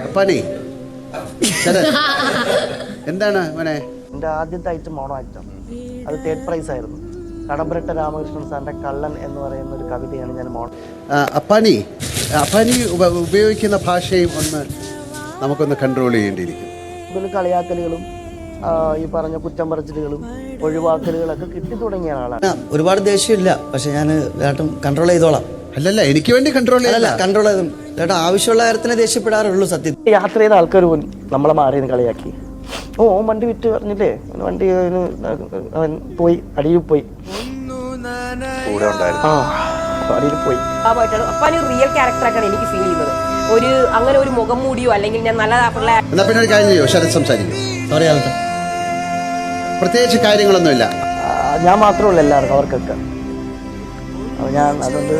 അപ്പാനി എന്താണ് മോനെ? എൻ്റെ ആദ്യത്തെ ഐറ്റം മോണോ ഐറ്റം, അത് തേർഡ് പ്രൈസ് ആയിരുന്നു. കടമ്പരട്ട രാമകൃഷ്ണൻ സാറിൻ്റെ കള്ളൻ എന്ന് പറയുന്ന ഒരു കവിതയാണ് ഞാൻ മോണോ. അപ്പാനി ഉപയോഗിക്കുന്ന ഭാഷയും ഒന്ന് നമുക്കൊന്ന് കൺട്രോൾ ചെയ്യേണ്ടിയിരിക്കും. ഇതിൽ കളിയാക്കലുകളും ഈ പറഞ്ഞ കുറ്റം പറച്ചിലുകളും ഒഴിവാക്കലുകളൊക്കെ കിട്ടി തുടങ്ങിയ ആളാണ്. ഒരുപാട് ദേഷ്യമില്ല, പക്ഷെ ഞാൻ ചേട്ടൻ കൺട്രോൾ ചെയ്തോളാം. അല്ലല്ല, എനിക്ക് വേണ്ടി കൺട്രോൾ ചെയ്യല്ല, കൺട്രോൾ ചെയ്തു ചേട്ടാ. ആവശ്യമുള്ള കാര്യത്തിനെ ദേഷ്യപ്പെടാറുള്ളൂ സത്യം. യാത്ര ചെയ്ത ആൾക്കാർ പോലും നമ്മളെ മാറിയെന്ന് കളിയാക്കി. വണ്ടി വിറ്റ് പറഞ്ഞില്ലേ, വണ്ടി പോയി അടിയിൽ പോയി അടിയിൽ പോയി. അപ്പാനി റിയൽ ക്യാരക്ടറായിട്ടാണ് എനിക്ക് ഫീൽ ചെയ്യുന്നത്. അങ്ങനെ ഒരു മുഖം മൂടിയോ അല്ലെങ്കിൽ ഞാൻ നല്ല എന്നാ പിന്നെ ഒരു കാര്യം ചെയ്യോ, ശരത് സംസാരിക്കും. സോറി ആൾക്കാർ, പ്രത്യേകിച്ച് കാര്യങ്ങളൊന്നുമില്ല. ഞാൻ മാത്രമല്ല എല്ലാവർക്കും, അവർക്കൊക്കെ. ഞാൻ അതുകൊണ്ട്